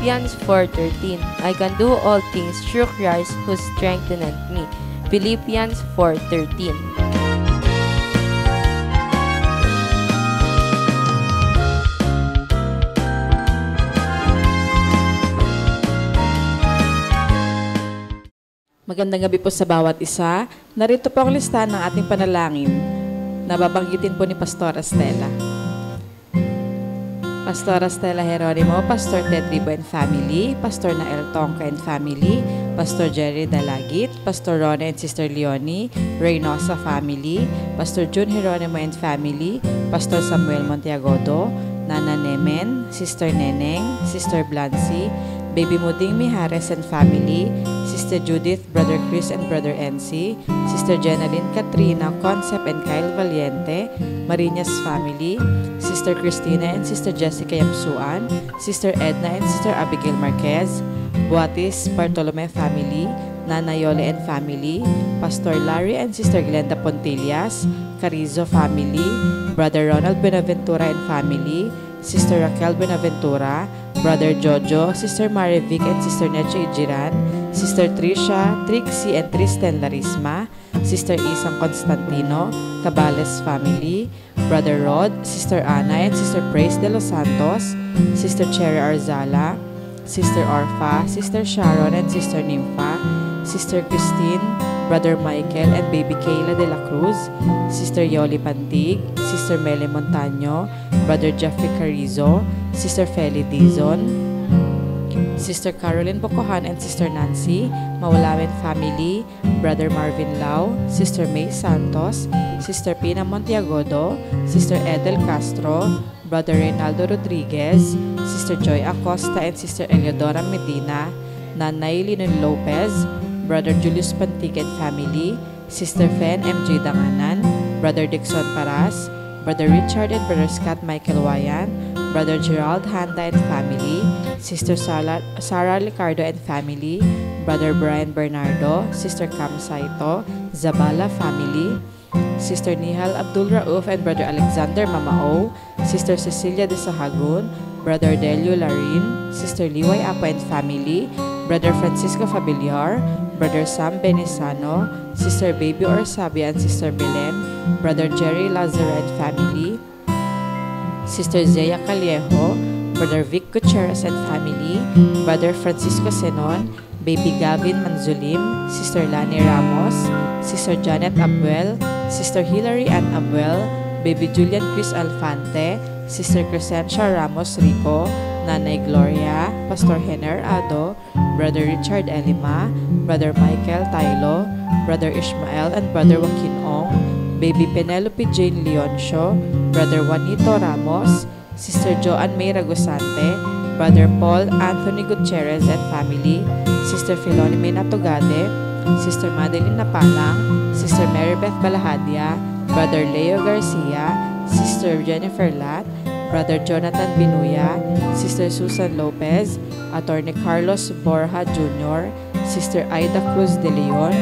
Philippians 4:13. I can do all things through Christ who strengtheneth me. Philippians 4:13. Magandang gabi po sa bawat isa. Narito po ang listahan ng ating panalangin na babanggitin po ni Pastora Stella. Pastora Stella Jeronimo, Pastor Ted Ribo and Family, Pastor Nael Tongka and Family, Pastor Jerry Dalagit, Pastor Rona and Sister Leonie, Reynosa Family, Pastor June Jeronimo and Family, Pastor Samuel Montiagodo, Nana Nemen, Sister Neneng, Sister Blancy, Baby Muding Mijares and Family, Sister Judith, Brother Chris and Brother NC, Sister Jenaline Katrina, Concept and Kyle Valiente, Marinas Family, Sister Christina and Sister Jessica Yamsuan, Sister Edna and Sister Abigail Marquez, Buatis Bartolome Family, Nana Yole and Family, Pastor Larry and Sister Glenda Pontillas, Carizo Family, Brother Ronald Benaventura and Family, Sister Raquel Benaventura, Brother Jojo, Sister Marivic and Sister Necho Ijiran, Sister Trisha, Trixie and Tristan Larisma, Sister Isang Constantino, Cabales Family, Brother Rod, Sister Ana and Sister Praise de los Santos, Sister Cherry Arzala, Sister Orpha, Sister Sharon and Sister Nympha, Sister Christine, Brother Michael and Baby Kayla de la Cruz, Sister Yoli Pantig, Sister Meli Montaño, Brother Jeffrey Carrizo, Sister Feli Dizon, Sister Caroline Bocohan and Sister Nancy, Mawalawen Family, Brother Marvin Lau, Sister May Santos, Sister Pina Montiagodo, Sister Edel Castro, Brother Reynaldo Rodriguez, Sister Joy Acosta and Sister Eleodora Medina, Nanay Linon Lopez, Brother Julius Pantig and Family, Sister Fen MJ Danganan, Brother Dixon Paras, Brother Richard and Brother Scott Michael Wayan, Brother Gerald Handa and Family, Sister Sarah Licardo and Family, Brother Brian Bernardo, Sister Cam Saito, Zabala Family, Sister Nihal Abdul Rauf and Brother Alexander Mamao, Sister Cecilia de Sahagun, Brother Delio Larin, Sister Liway Apo and Family, Brother Francisco Fabiliar, Brother Sam Benisano, Sister Baby Orsabia and Sister Belen, Brother Jerry Lazaro and Family, Sister Zea Callejo, Brother Vic Gutierrez and Family, Brother Francisco Senon, Baby Gavin Manzulim, Sister Lani Ramos, Sister Janet Abuel, Sister Hilary Ann Abuel, Baby Julian Chris Alfante, Sister Crescencia Ramos Rico, Nanay Gloria, Pastor Henner Ado, Brother Richard Elima, Brother Michael Tailo, Brother Ishmael and Brother Joaquin Ong, Baby Penelope Jane Leoncio, Brother Juanito Ramos, Sister Joanne May Ragusante, Brother Paul Anthony Gutierrez and Family, Sister Filonime Natugade, Sister Madeline Napalang, Sister Marybeth Balahadia, Brother Leo Garcia, Sister Jennifer Lat, Brother Jonathan Binuya, Sister Susan Lopez, Attorney Carlos Borja Jr., Sister Aida Cruz de Leon,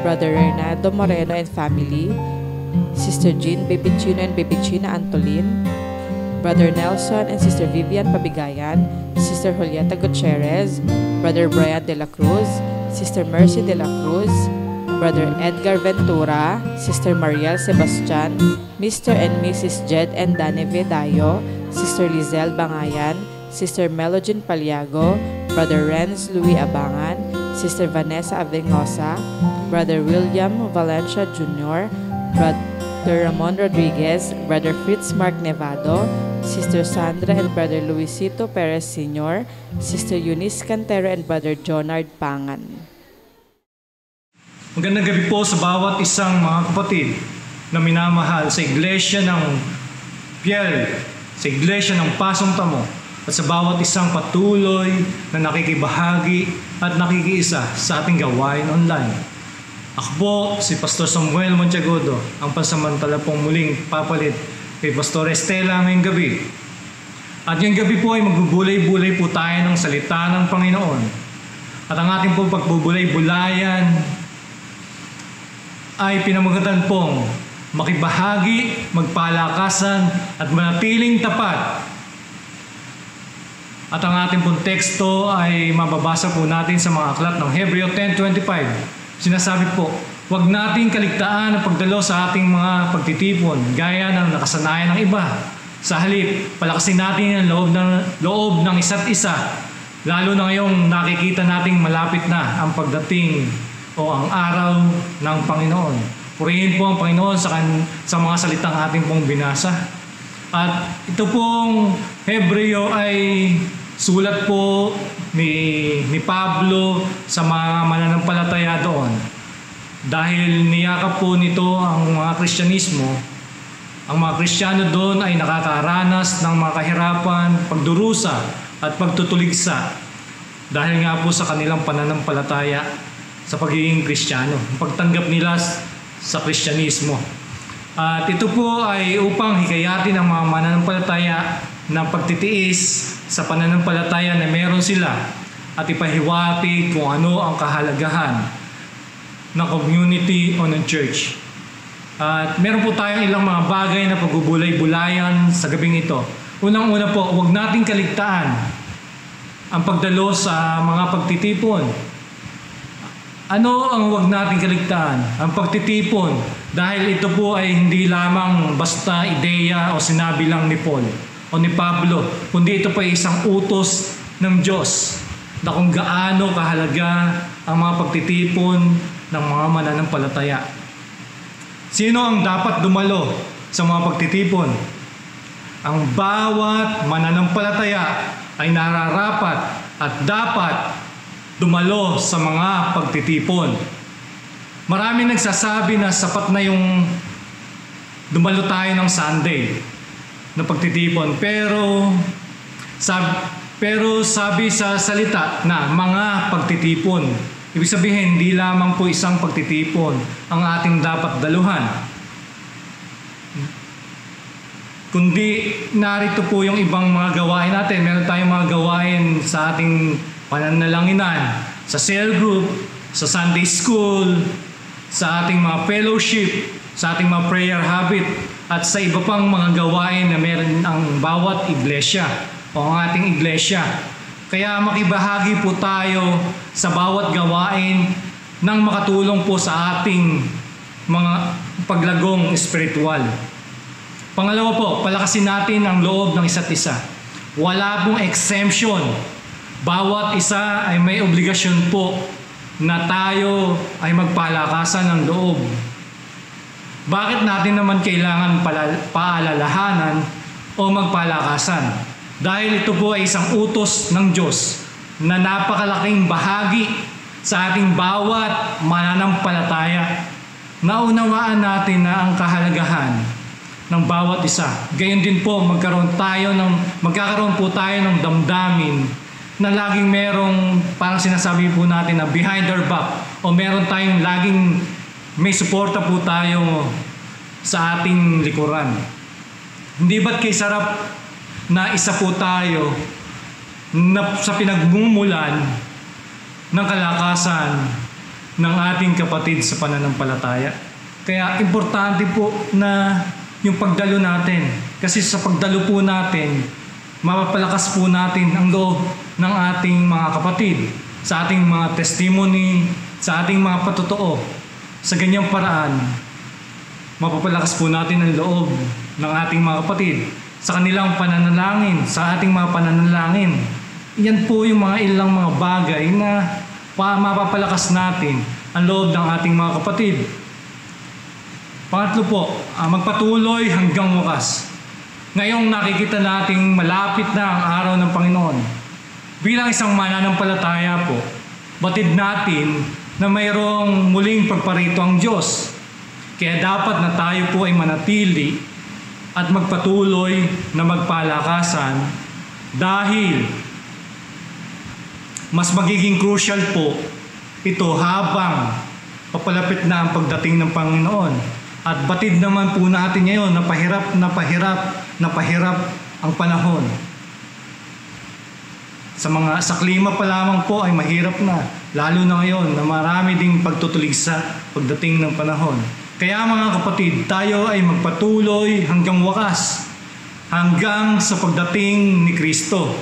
Brother Renato Moreno and Family, Sister Jean Baby Chino and Baby China Antolin, Brother Nelson and Sister Vivian Pabigayan, Sister Julieta Gutierrez, Brother Brian de la Cruz, Sister Mercy de la Cruz, Brother Edgar Ventura, Sister Mariel Sebastian, Mr. and Mrs. Jed and Dane Vedayo, Sister Lizelle Bangayan, Sister Melogene Paliago, Brother Renz Louis Abangan, Sister Vanessa Avenosa, Brother William Valencia Jr., Brother Ramon Rodriguez, Brother Fritz Mark Nevado, Sister Sandra and Brother Luisito Perez Sr., Sister Eunice Cantero and Brother Jonard Pangan. Magandang gabi po sa bawat isang mga kapatid na minamahal sa Iglesia ng Piel, sa Iglesia ng Pasong Tamo, at sa bawat isang patuloy na nakikibahagi at nakikiisa sa ating gawain online. Ako po si Pastor Samuel Montiagodo, ang pansamantala pong muling papalit kay Pastor Estela ngayong gabi. At ngayong gabi po ay magbubulay-bulay po tayo ng salita ng Panginoon. At ang ating pong pagbubulay-bulayan ay pinamagatan pong makibahagi, magpalakasan at manatiling tapat At ang ating pong teksto ay mababasa po natin sa mga aklat ng Hebreo 10:25. Sinasabi po, huwag nating kaligtaan ang pagdalo sa ating mga pagtitipon gaya ng nakasanayan ng iba. Sa halip, palakasin natin ang loob ng isa't isa, lalo na ngayong nakikita nating malapit na ang pagdating o ang araw ng Panginoon. Purihin po ang Panginoon sa mga salitang ating pong binasa. At ito pong Hebreo ay sulat po ni Pablo sa mga mananampalataya doon. Dahil niyakap po nito ang mga Kristyanismo, ang mga Kristiyano doon ay nakakaranas ng mga kahirapan, pagdurusa at pagtutuligsa dahil nga po sa kanilang pananampalataya sa pagiging Kristiyano, pagtanggap nila sa Kristyanismo. At ito po ay upang hikayatin ang mga mananampalataya na pagtitiis sa pananampalataya na meron sila at ipahiwatig kung ano ang kahalagahan ng community o ng church. At meron po tayong ilang mga bagay na pagbubulay-bulayan sa gabing ito. Unang-una po, huwag nating kaligtaan ang pagdalo sa mga pagtitipon. Ano ang huwag nating kaligtaan? Ang pagtitipon. Dahil ito po ay hindi lamang basta ideya o sinabi lang ni Paul o ni Pablo, kundi ito po ay isang utos ng Diyos na kung gaano kahalaga ang mga pagtitipon ng mga mananampalataya. Sino ang dapat dumalo sa mga pagtitipon? Ang bawat mananampalataya ay nararapat at dapat dumalo sa mga pagtitipon. Maraming nagsasabi na sapat na yung dumalo tayo ng Sunday na pagtitipon. Pero sabi sa salita na mga pagtitipon. Ibig sabihin, hindi lamang po isang pagtitipon ang ating dapat daluhan. Kundi narito po yung ibang mga gawain natin. Meron tayong mga gawain sa ating pananalanginan, sa cell group, sa Sunday school, sa ating mga fellowship, sa ating mga prayer habit, at sa iba pang mga gawain na meron ang bawat iglesia o ang ating iglesia. Kaya makibahagi po tayo sa bawat gawain nang makatulong po sa ating mga paglagong espiritual. Pangalawa po, palakasin natin ang loob ng isa't isa. Wala pong exemption. Bawat isa ay may obligasyon po na tayo ay magpalakasan ng loob. Bakit natin naman kailangan paalalahanan o magpalakasan? Dahil ito po ay isang utos ng Diyos na napakalaking bahagi sa ating bawat mananampalataya. Naunawaan natin na ang kahalagahan ng bawat isa. Gayon din po, magkakaroon po tayo ng damdamin na laging merong, parang sinasabi po natin na behind our back, o meron tayong laging may suporta po tayo sa ating likuran. Hindi ba't kay sarap na isa po tayo na sa pinagmumulan ng kalakasan ng ating kapatid sa pananampalataya. Kaya importante po na yung pagdalo natin. Kasi sa pagdalo po natin, mapapalakas po natin ang loob ng ating mga kapatid, sa ating mga testimony, sa ating mga patotoo. Sa ganyang paraan, mapapalakas po natin ang loob ng ating mga kapatid sa kanilang pananalangin, sa ating mga pananalangin. Yan po yung mga ilang mga bagay na mapapalakas natin ang loob ng ating mga kapatid. Pangatlo po, magpatuloy hanggang wakas. Ngayong nakikita nating malapit na ang araw ng Panginoon. Bilang isang mananampalataya po, batid natin na mayroong muling pagparito ang Diyos. Kaya dapat na tayo po ay manatili at magpatuloy na magpalakasan dahil mas magiging crucial po ito habang papalapit na ang pagdating ng Panginoon. At batid naman po natin ngayon na pahirap ang panahon. Sa klima pa lamang po ay mahirap na, lalo na ngayon na marami ding pagtutuligsa pagdating ng panahon. Kaya mga kapatid, tayo ay magpatuloy hanggang wakas, hanggang sa pagdating ni Kristo.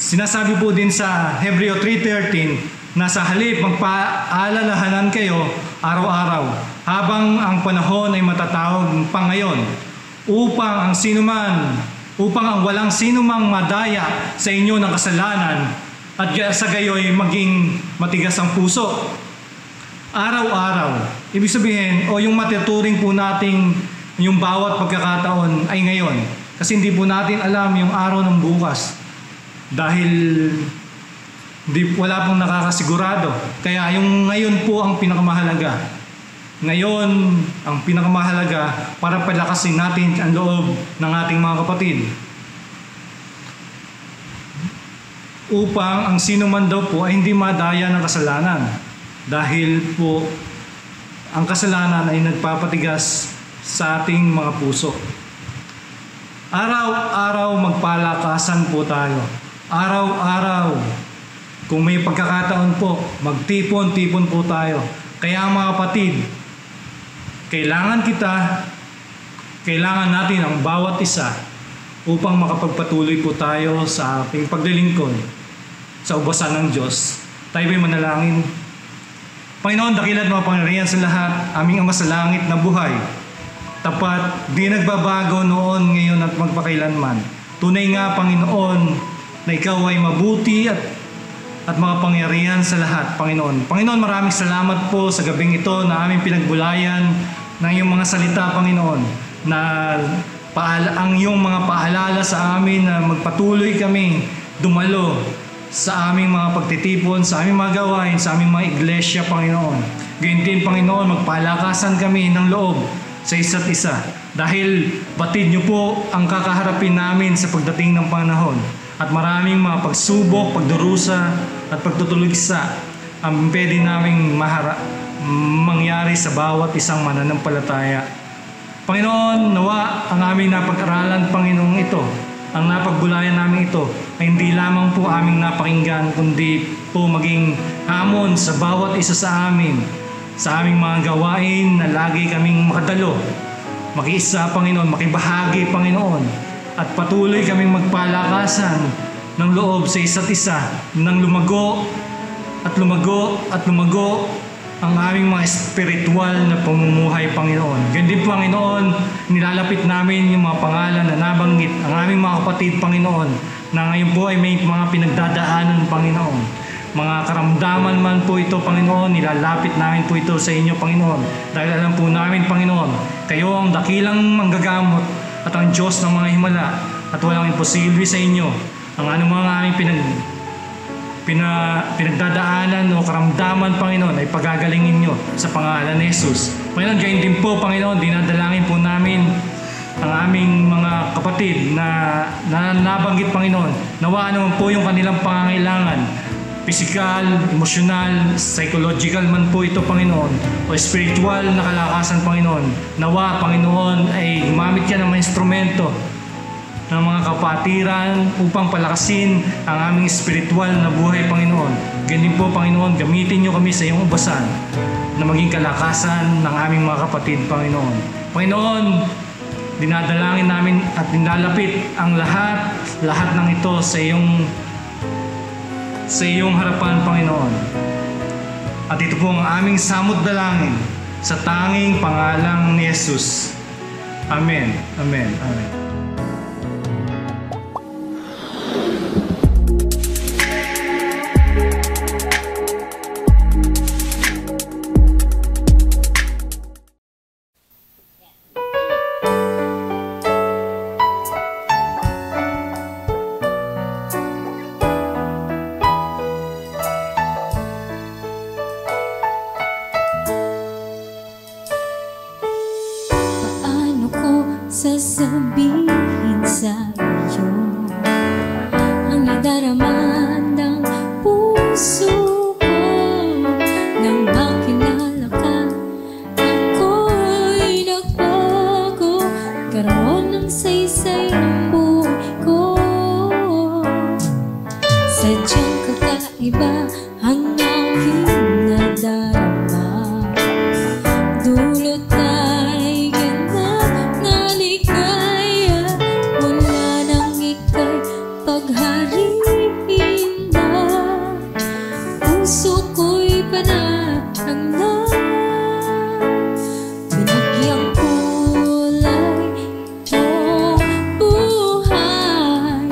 Sinasabi po din sa Hebreo 3:13 na sa halip magpaalalahanan kayo araw-araw habang ang panahon ay matatawag pa ngayon upang ang walang sinumang madaya sa inyo ng kasalanan at sa gayoy maging matigas ang puso. Araw-araw. Ibig sabihin, yung matuturing po nating yung bawat pagkakataon ay ngayon. Kasi hindi po natin alam yung araw ng bukas. Dahil wala pong nakakasigurado. Kaya yung ngayon po ang pinakamahalaga. Ngayon ang pinakamahalaga para palakasin natin ang loob ng ating mga kapatid. Upang ang sino man daw po ay hindi madaya ng kasalanan. Dahil po ang kasalanan ay nagpapatigas sa ating mga puso. Araw-araw magpalakasan po tayo. Araw-araw. Kung may pagkakataon po, magtipon-tipon po tayo. Kaya mga kapatid, kailangan natin ang bawat isa upang makapagpatuloy po tayo sa ating paglilingkod sa ubasan ng Diyos. Tayo ba'y manalangin? Panginoon, dakilat mapangyarihan sa lahat, aming Ama sa langit na buhay, tapat, di nagbabago noon, ngayon at magpakailanman. Tunay nga, Panginoon, na Ikaw ay mabuti at makapangyarihan sa lahat, Panginoon. Panginoon, maraming salamat po sa gabing ito na aming pinagbulayan ng iyong mga salita, Panginoon, na ang iyong mga paalala sa amin na magpatuloy kami dumalo sa aming mga pagtitipon, sa aming mga gawain, sa aming mga iglesia, Panginoon. Gayun din, Panginoon, magpalakasan kami ng loob sa isa't isa. Dahil batid niyo po ang kakaharapin namin sa pagdating ng panahon. At maraming mga pagsubok, pagdurusa, at pagtutulugsa ang pwede naming mangyari sa bawat isang mananampalataya. Panginoon, nawa ang aming napag-aralan, Panginoong ito, ang napagbulayan namin ito, ay hindi lamang po aming napakinggan, kundi po maging hamon sa bawat isa sa amin, sa aming mga gawain na lagi kaming makadalo, makiisa, Panginoon, makibahagi, Panginoon, at patuloy kaming magpalakasan ng loob sa isa't isa, nang lumago at lumago at lumago ang aming mga espiritual na pamumuhay, Panginoon. Ganyan din, Panginoon, nilalapit namin yung mga pangalan na nabanggit, ang aming mga kapatid, Panginoon, na ngayon po ay may mga pinagdadaanan, Panginoon. Mga karamdaman man po ito, Panginoon, nilalapit namin po ito sa inyo, Panginoon. Dahil alam po namin, Panginoon, kayo ang dakilang manggagamot at ang Diyos ng mga himala at walang imposible sa inyo. Ang anumang aming pinagdadaanan o karamdaman, Panginoon, ay pagagalingin nyo sa pangalan ni Jesus. Panginoon, gayon din po, Panginoon, dinadalangin po namin ang aming mga kapatid na nabanggit, Panginoon. Nawa naman po yung kanilang pangangailangan, physical, emosyonal, psychological man po ito, Panginoon, o spiritual na kalakasan, Panginoon. Nawa, Panginoon, ay gumamit ka ng mga instrumento ng mga kapatiran upang palakasin ang aming espiritual na buhay, Panginoon. Ganyan po, Panginoon, gamitin niyo kami sa iyong ubasan na maging kalakasan ng aming mga kapatid, Panginoon. Panginoon, dinadalangin namin at nilalapit ang lahat ng ito sa iyong harapan, Panginoon. At ito po ang aming samot dalangin sa tanging pangalang ni Jesus. Amen. Amen. Amen. Sasabihin sa iyo ang nadarama ng puso ko. Nang makilala ka, ako'y nagbago, karoon ng saysay ng buhay ko. Sadyang kakaiba ang aking nadarama, dulot ay ganap na ligaya, mula nang ika'y paghariin puso ko'y panahanggan. Binigyang kulay itong buhay.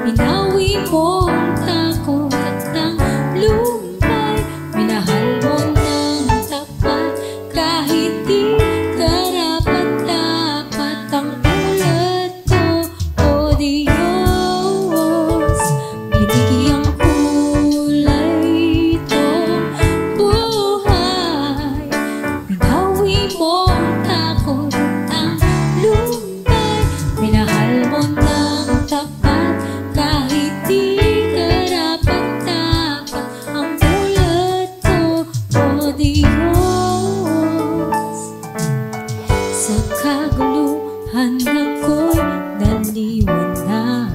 Binawi mo ang takot at ang lumbay. Minahal mo ng tapat kahit di karapat-dapat ang ulat ko, O Diyos. Binigyang kulay itong buhay. Binawi mo ang takot at ang lumbay. Minahal mo ng tapat kahit di karapat-dapat ang ulat ko, O Diyos. Sa kaguluhan ako'y naliwanagan.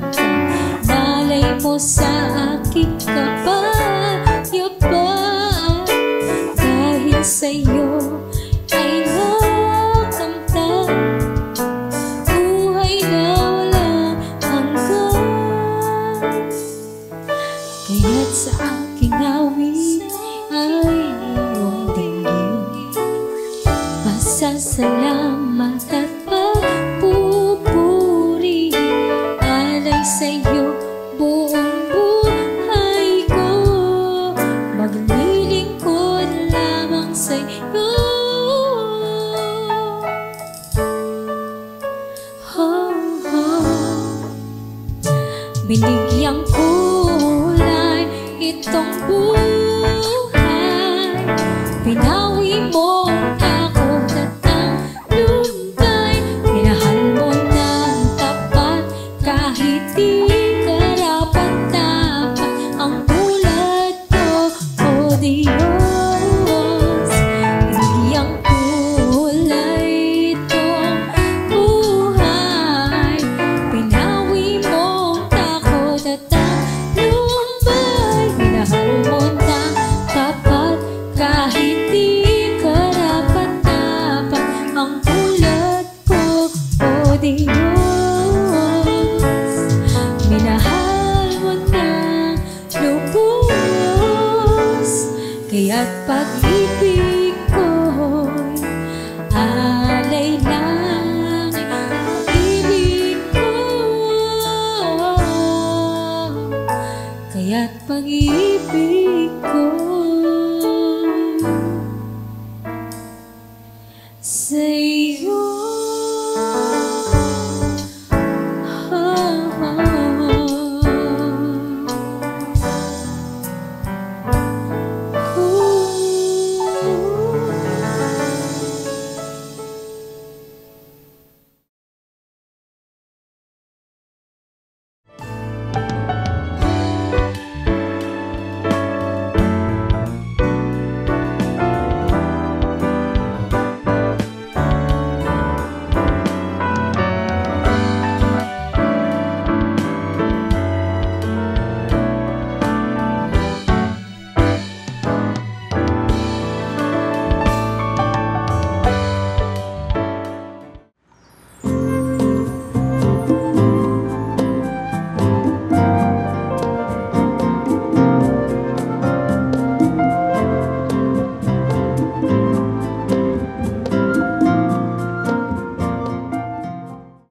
Malay mo sa aking kapayapaan. Dahil sa'yo ay nakamtan buhay na walang hanggan. Kaya't sa aking awit ay iyong dinggin pasasalamat at papupuri. Alay sa'yo buong buhay ko. Maglilingkod lamang sa'yo. Oh, oh. Binigyang kulay itong buhay. Pinawi mo ang takot at ang lumbay. Minahal mo ng tapat kahit di karapat-dapat ang ulat ko, O Diyos. Binigyang kulay itong buhay. Pinawi mo ang takot at ang lumbay. Minahal mo ng tapat kahit di karapat-dapat ang ulat ko, O Diyos. Minahal mo ng lubos, kaya't pag-ibig ko'y alay lang. Pag-ibig ko, kaya't pag-ibig